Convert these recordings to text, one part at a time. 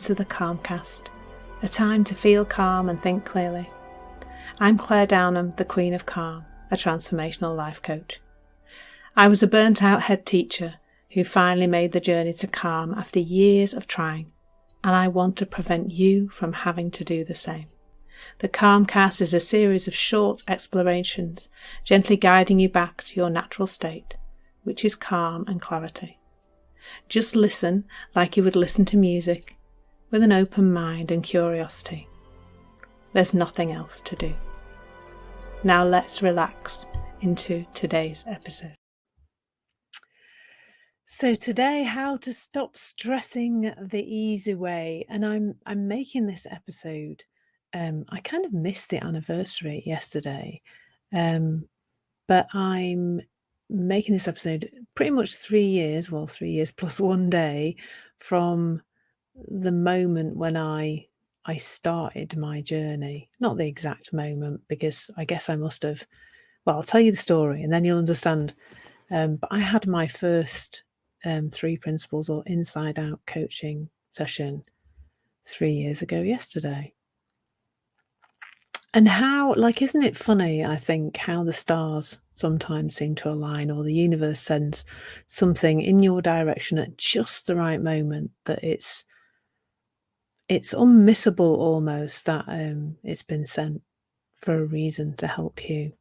To the Calmcast, a time to feel calm and think clearly. I'm Claire Downham, the Queen of Calm, a transformational life coach. I was a burnt out head teacher who finally made the journey to calm after years of trying, and I want to prevent you from having to do the same. The Calmcast is a series of short explorations, gently guiding you back to your natural state, which is calm and clarity. Just listen like you would listen to music, with an open mind and curiosity. There's nothing else to do. Now let's relax into today's episode. So today, how to stop stressing the easy way. And I'm making this episode. I kind of missed the anniversary yesterday, but I'm making this episode pretty much 3 years plus 1 day from the moment when I started my journey. Not the exact moment, because I guess I must have, well, I'll tell you the story and then you'll understand. But I had my first 3 principles or inside out coaching session 3 years ago yesterday. And how, isn't it funny, I think, how the stars sometimes seem to align, or the universe sends something in your direction at just the right moment, that it's unmissable almost, that it's been sent for a reason, to help you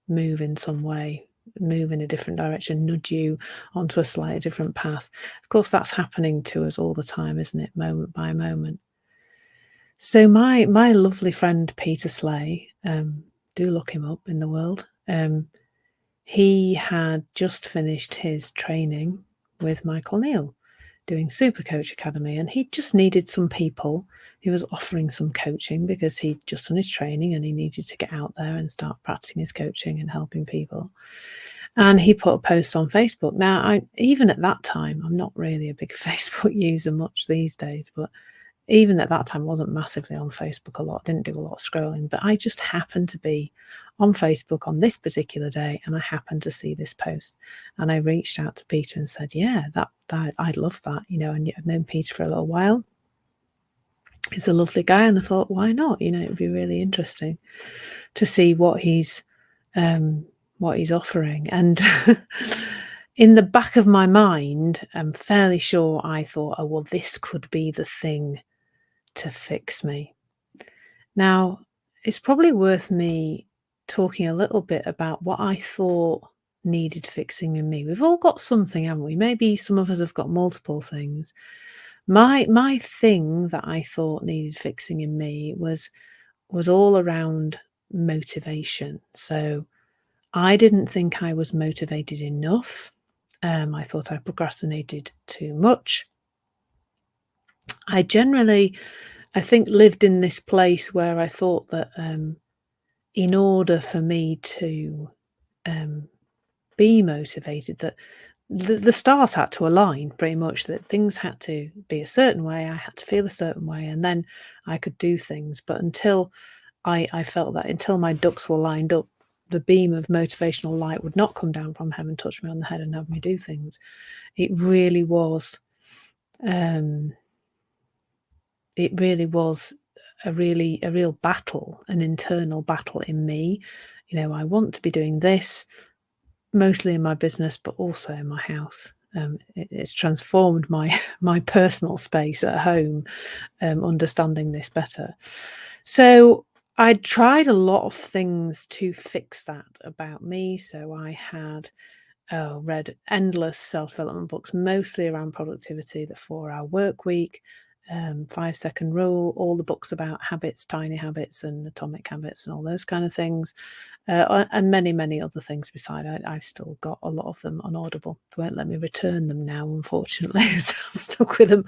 move in some way, move in a different direction, nudge you onto a slightly different path. Of course, that's happening to us all the time, isn't it? Moment by moment. So my lovely friend Peter Slay, do look him up in the world. He had just finished his training with Michael Neal, doing Super Coach Academy, and he just needed some people. He was offering some coaching because he'd just done his training and he needed to get out there and start practicing his coaching and helping people. And he put a post on Facebook. Now, even at that time, I'm not really a big Facebook user much these days, but even at that time, I wasn't massively on Facebook a lot, didn't do a lot of scrolling, but I just happened to be on Facebook on this particular day, and I happened to see this post, and I reached out to Peter and said, yeah, that I'd love that, and I've known Peter for a little while. He's a lovely guy, and I thought, why not? It would be really interesting to see what he's offering. And in the back of my mind, I'm fairly sure I thought, oh, well, this could be the thing to fix me. Now, it's probably worth me talking a little bit about what I thought needed fixing in me. We've all got something, haven't we? Maybe some of us have got multiple things. My thing that I thought needed fixing in me was all around motivation. So I didn't think I was motivated enough. I thought I procrastinated too much. I generally, I think, lived in this place where I thought that in order for me to be motivated, that the stars had to align pretty much, that things had to be a certain way, I had to feel a certain way, and then I could do things. But until I felt that, until my ducks were lined up, the beam of motivational light would not come down from heaven, touch me on the head and have me do things. It really was a real battle, an internal battle in me. I want to be doing this, mostly in my business, but also in my house. It's transformed my personal space at home, understanding this better. So I tried a lot of things to fix that about me. So I had read endless self-development books, mostly around productivity, the 4-hour work week, 5-second rule, all the books about habits, tiny habits and atomic habits and all those kind of things, and many, many other things beside. I've still got a lot of them on Audible. They won't let me return them now, unfortunately, so I'm stuck with them.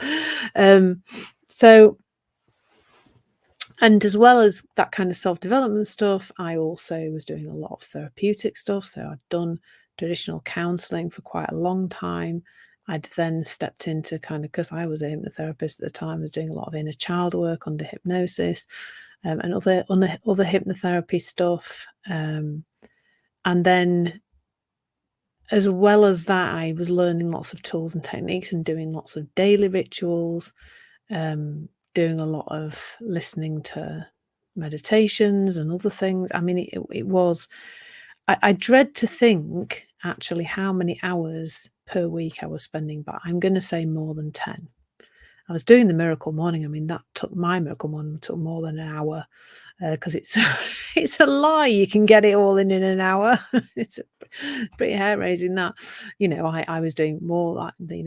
And as well as that kind of self-development stuff, I also was doing a lot of therapeutic stuff. So I'd done traditional counselling for quite a long time. I'd then stepped into because I was a hypnotherapist at the time, I was doing a lot of inner child work under hypnosis, and other hypnotherapy stuff. And then, as well as that, I was learning lots of tools and techniques and doing lots of daily rituals, doing a lot of listening to meditations and other things. I mean, it was I dread to think actually how many hours per week I was spending, but I'm gonna say more than 10. I was doing the miracle morning. I mean, that took my miracle morning took more than an hour, because it's it's a lie you can get it all in an hour. It's pretty hair-raising that. I was doing more like, they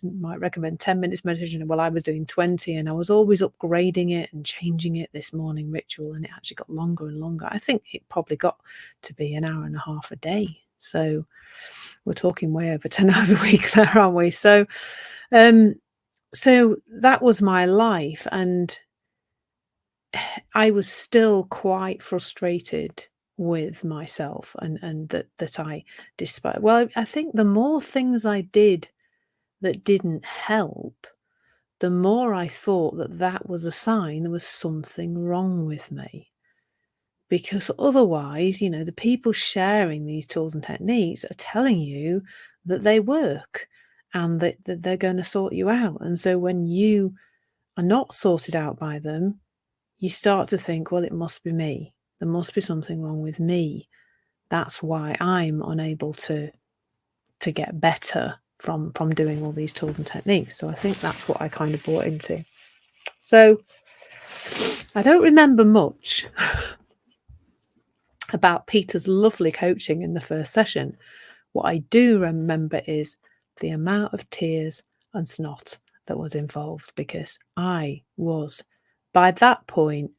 might recommend 10 minutes meditation. Well, I was doing 20, and I was always upgrading it and changing it, this morning ritual, and it actually got longer and longer. I think it probably got to be an hour and a half a day. So we're talking way over 10 hours a week there, aren't we? Um, so that was my life, and I was still quite frustrated with myself, and that I despite well, I think the more things I did that didn't help, the more I thought that that was a sign there was something wrong with me. Because otherwise, the people sharing these tools and techniques are telling you that they work and that they're going to sort you out. And so when you are not sorted out by them, you start to think, well, it must be me. There must be something wrong with me. That's why I'm unable to get better from doing all these tools and techniques. So I think that's what I kind of bought into. So I don't remember much about Peter's lovely coaching in the first session. What I do remember is the amount of tears and snot that was involved, because I was, by that point,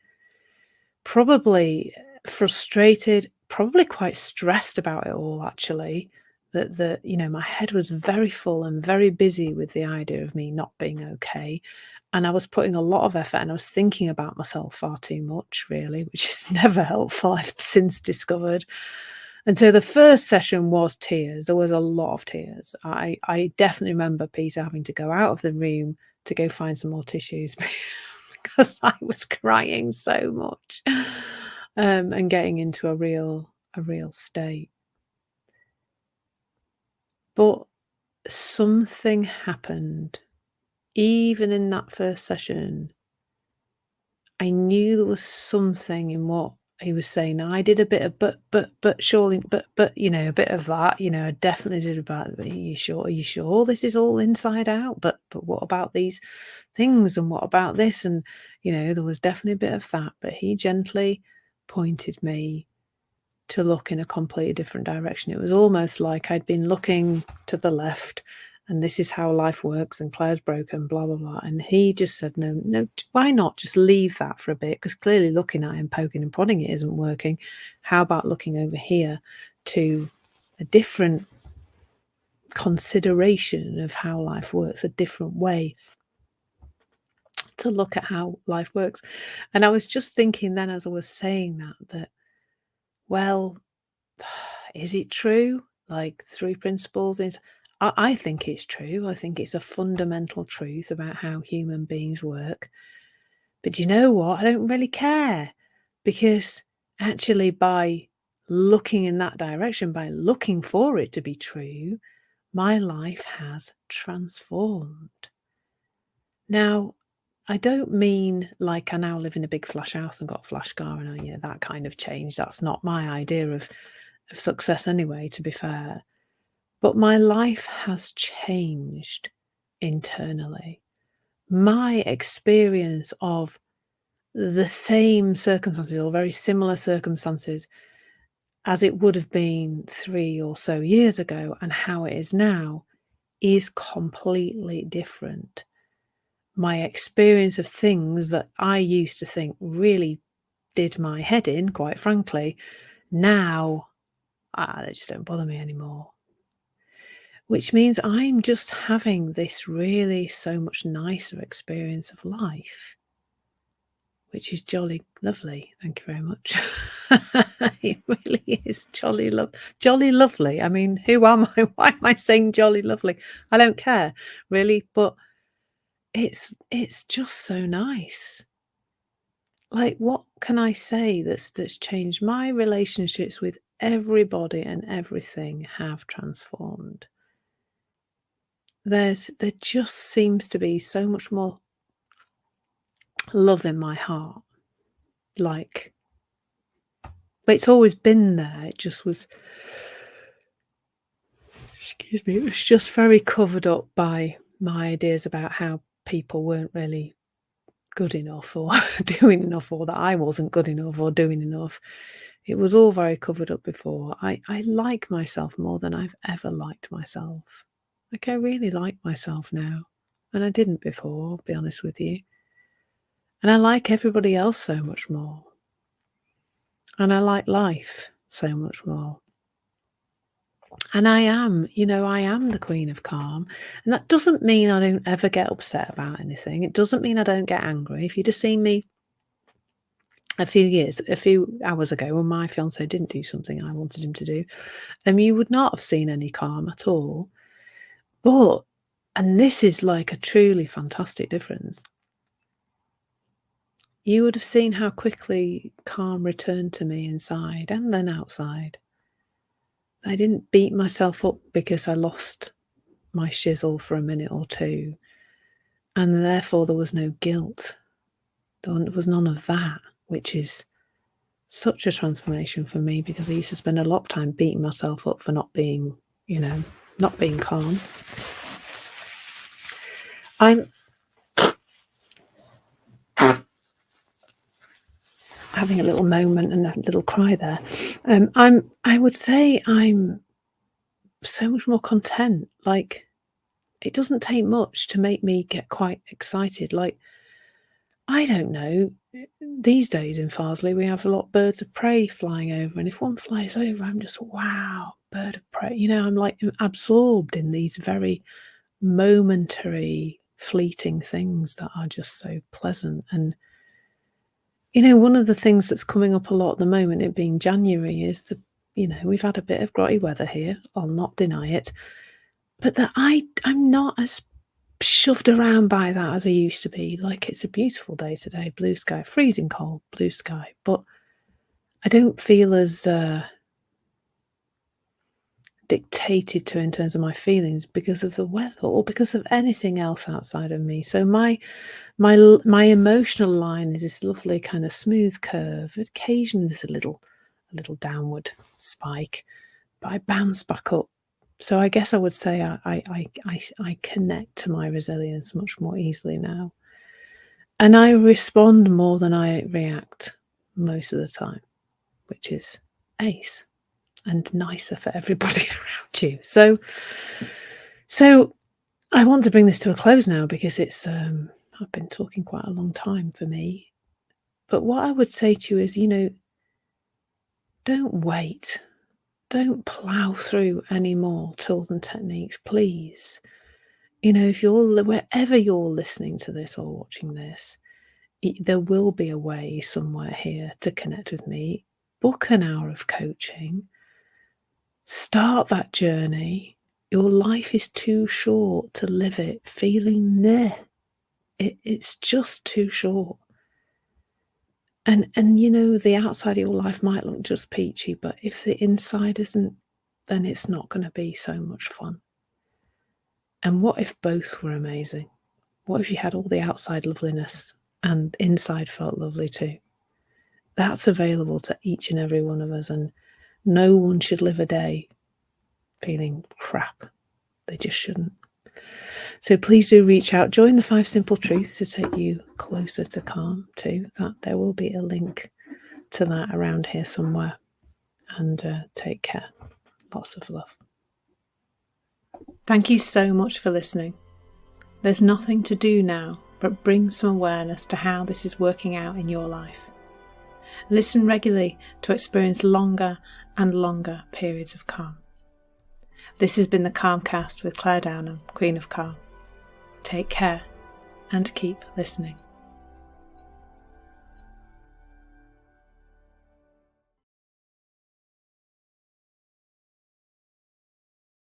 probably frustrated, probably quite stressed about it all, actually. That my head was very full and very busy with the idea of me not being okay. And I was putting a lot of effort, and I was thinking about myself far too much, really, which is never helpful, I've since discovered. And so the first session was tears. There was a lot of tears. I definitely remember Peter having to go out of the room to go find some more tissues because I was crying so much, and getting into a real state. But something happened. Even in that first session, I knew there was something in what he was saying. Now, I did a bit of but surely, but a bit of that. I definitely did about. Are you sure? Are you sure this is all inside out? But what about these things? And what about this? And there was definitely a bit of that. But he gently pointed me to look in a completely different direction. It was almost like I'd been looking to the left, and this is how life works, and Claire's broken, blah, blah, blah. And he just said, no, why not just leave that for a bit? Because clearly looking at him, poking and prodding it isn't working. How about looking over here to a different consideration of how life works, a different way to look at how life works? And I was just thinking then, as I was saying that, well, is it true? Like, 3 principles is I think it's true. I think it's a fundamental truth about how human beings work. But do you know what? I don't really care, because actually by looking in that direction, by looking for it to be true, my life has transformed. Now, I don't mean like I now live in a big flash house and got a flash car and that kind of change. That's not my idea of success anyway, to be fair. But my life has changed internally. My experience of the same circumstances, or very similar circumstances, as it would have been 3 or so years ago and how it is now, is completely different. My experience of things that I used to think really did my head in, quite frankly, now they just don't bother me anymore. Which means I'm just having this really so much nicer experience of life, which is jolly lovely. Thank you very much. It really is jolly lovely. I mean, who am I? Why am I saying jolly lovely? I don't care, really, but it's just so nice. Like, what can I say that's changed? My relationships with everybody and everything have transformed. There just seems to be so much more love in my heart. Like, but it's always been there. It just was, excuse me, it was just very covered up by my ideas about how people weren't really good enough or doing enough, or that I wasn't good enough or doing enough. It was all very covered up before. I like myself more than I've ever liked myself. Like, I really like myself now, and I didn't before, I'll be honest with you. And I like everybody else so much more. And I like life so much more. And I am the Queen of Calm. And that doesn't mean I don't ever get upset about anything. It doesn't mean I don't get angry. If you'd have seen me a few hours ago when my fiancé didn't do something I wanted him to do, you would not have seen any calm at all. But, and this is like a truly fantastic difference, you would have seen how quickly calm returned to me inside and then outside. I didn't beat myself up because I lost my shizzle for a minute or two, and therefore there was no guilt. There was none of that, which is such a transformation for me, because I used to spend a lot of time beating myself up for not being calm. I'm having a little moment and a little cry there. I would say I'm so much more content. Like, it doesn't take much to make me get quite excited. Like, I don't know, these days in Farsley we have a lot of birds of prey flying over, and if one flies over, I'm just, wow, bird of prey. I'm like absorbed in these very momentary, fleeting things that are just so pleasant. And one of the things that's coming up a lot at the moment, it being January, is we've had a bit of grotty weather here. I'll not deny it. But that I'm not as shoved around by that as I used to be. Like, it's a beautiful day today, blue sky, freezing cold, blue sky. But I don't feel as dictated to in terms of my feelings because of the weather or because of anything else outside of me. So my emotional line is this lovely kind of smooth curve. Occasionally there's a little downward spike, but I bounce back up. So I guess I would say I connect to my resilience much more easily now, and I respond more than I react most of the time, which is ace and nicer for everybody around you. So I want to bring this to a close now, because it's I've been talking quite a long time for me. But what I would say to you is, don't wait. Don't plough through any more tools and techniques, please. If wherever you're listening to this or watching this, there will be a way somewhere here to connect with me. Book an hour of coaching. Start that journey. Your life is too short to live it feeling there. It's just too short. And the outside of your life might look just peachy, but if the inside isn't, then it's not going to be so much fun. And what if both were amazing? What if you had all the outside loveliness and inside felt lovely too? That's available to each and every one of us, and no one should live a day feeling crap. They just shouldn't. So please do reach out. Join the 5 Simple Truths to take you closer to calm too. That there will be a link to that around here somewhere. And take care. Lots of love. Thank you so much for listening. There's nothing to do now but bring some awareness to how this is working out in your life. Listen regularly to experience longer and longer periods of calm. This has been the Calmcast with Claire Downham, Queen of Calm. Take care and keep listening.